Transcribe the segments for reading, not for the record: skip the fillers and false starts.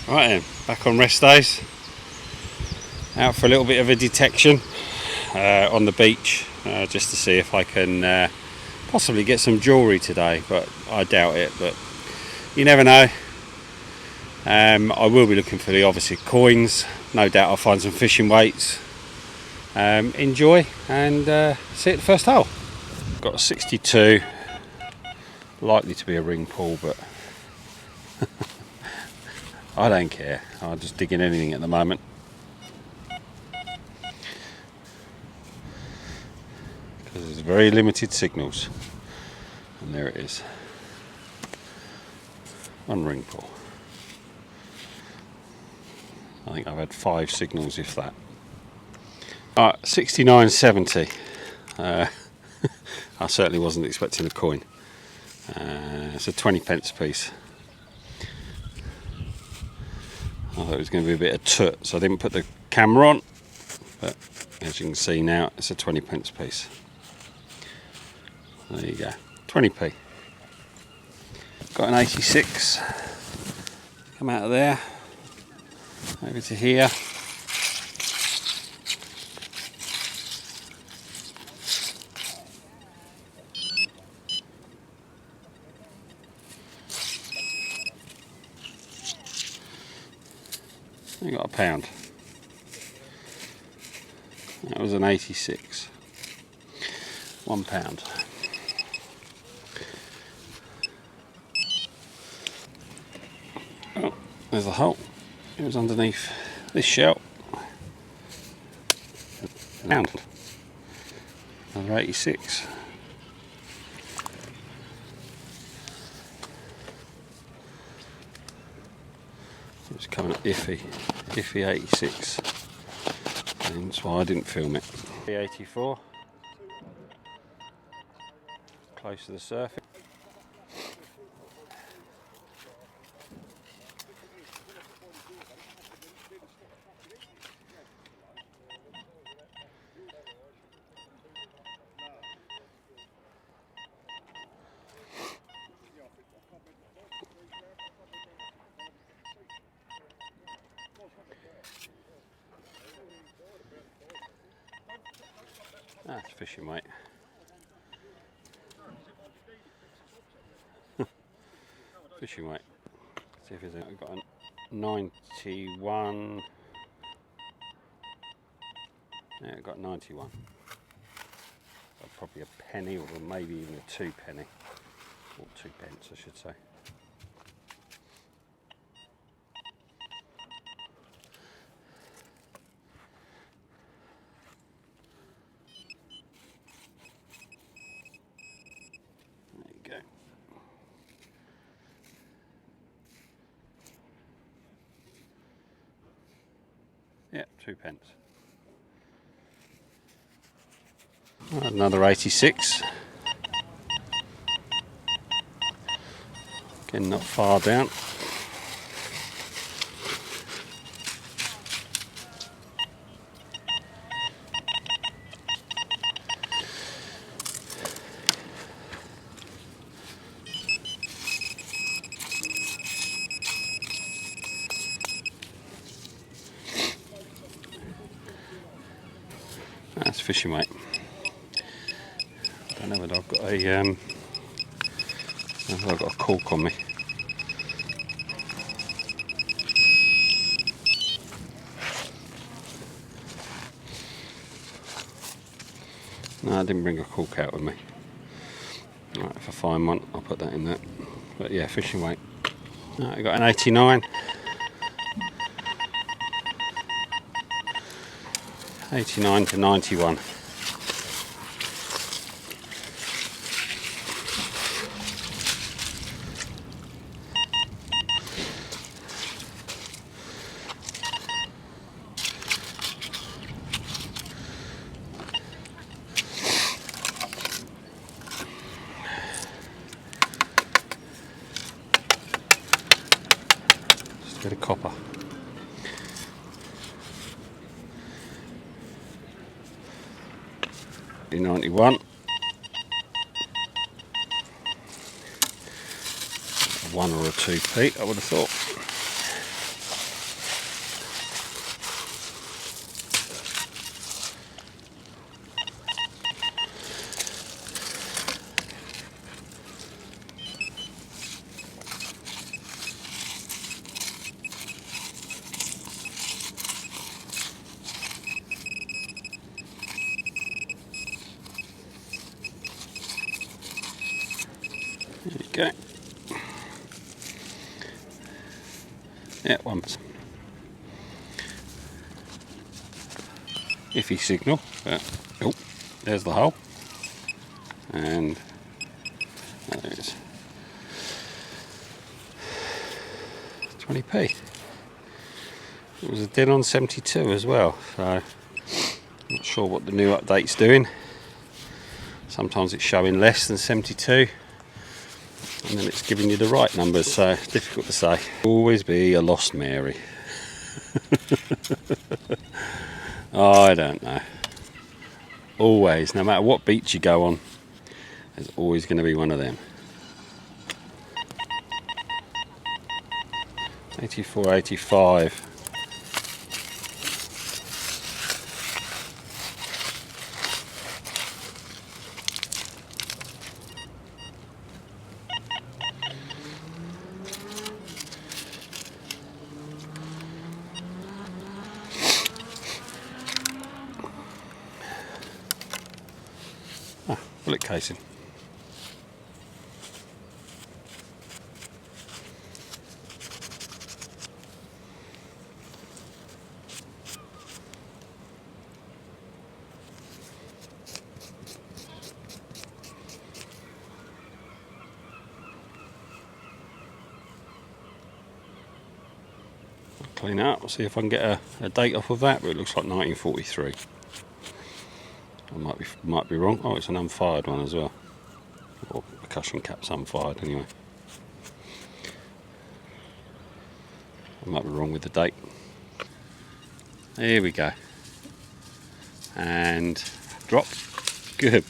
Right then, back on rest days. Out for a little bit of a detection on the beach, just to see if I can possibly get some jewellery today, but I doubt it, but you never know. I will be looking for the obviously coins. No doubt I'll find some fishing weights. Enjoy and see at the first hole. Got a 62, likely to be a ring pull, but I don't care. I'm just digging anything at the moment. Because there's very limited signals. And there it is. One ring pull. I think I've had 5 signals, if that. Alright, 69.70. I certainly wasn't expecting a coin. It's a 20p piece. I thought it was going to be a bit of toot, so I didn't put the camera on, but as you can see now, it's a 20p piece. There you go, 20p. Got an 86. Come out of there, over to here. You got a pound. That was an 86. £1. Oh, there's the hole. It was underneath this shell. Pound. Another 86. It's coming up iffy 86, and that's why I didn't film it. 84, close to the surface. That's fishing weight. Fishing weight. See if we've got a 91. Yeah, I've got 91. Probably a penny, or maybe even a 2 penny, or 2 pence, I should say. Yeah, 2 pence. Another 86. Again, not far down. That's fishing weight. I don't know whether I've got a cork on me. No, I didn't bring a cork out with me. Right, if I find one, I'll put that in there. But yeah, fishing weight. Right, I got an 89. 89 to 91. Just a bit of copper. 91. A 1 or a 2p, I would have thought. Yeah, 1%. Iffy signal, but oh, there's the hole, and there it is. 20p. It was a din on 72 as well, so not sure what the new update's doing. Sometimes it's showing less than 72, and then it's giving you the right numbers, so it's difficult to say. Always be a lost Mary. Oh, I don't know. Always, no matter what beach you go on, there's always going to be one of them. 84, 85. Ah, bullet casing. Clean it up, see if I can get a date off of that, but it looks like 1943. I might be wrong. Oh, it's an unfired one as well. Or percussion cap's unfired anyway. I might be wrong with the date. Here we go. And drop. Good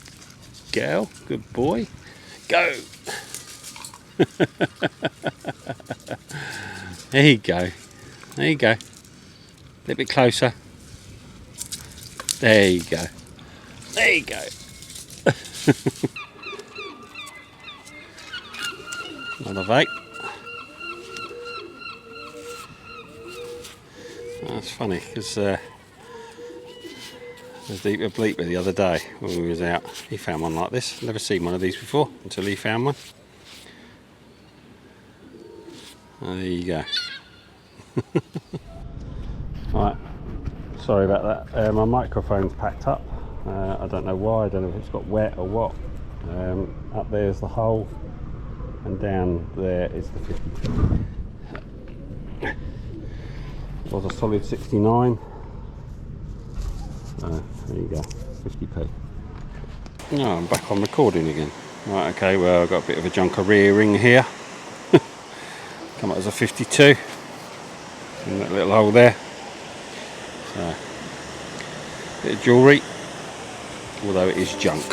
girl, good boy. Go! There you go. There you go. A little bit closer. There you go. There you go. Another vape. That's funny because there's Deeper Bleeper the other day when we was out. He found one like this. Never seen one of these before until he found one. Oh, there you go. Right, sorry about that. My microphone's packed up. I don't know why. I don't know if it's got wet or what. Up there's the hole, and down there is the 50. It was a solid 69. There you go, 50p. No, I'm back on recording again. Right, okay, well I've got a bit of a junker ring here. Come up as a 52 in that little hole there. So, bit of jewellery, although it is junk.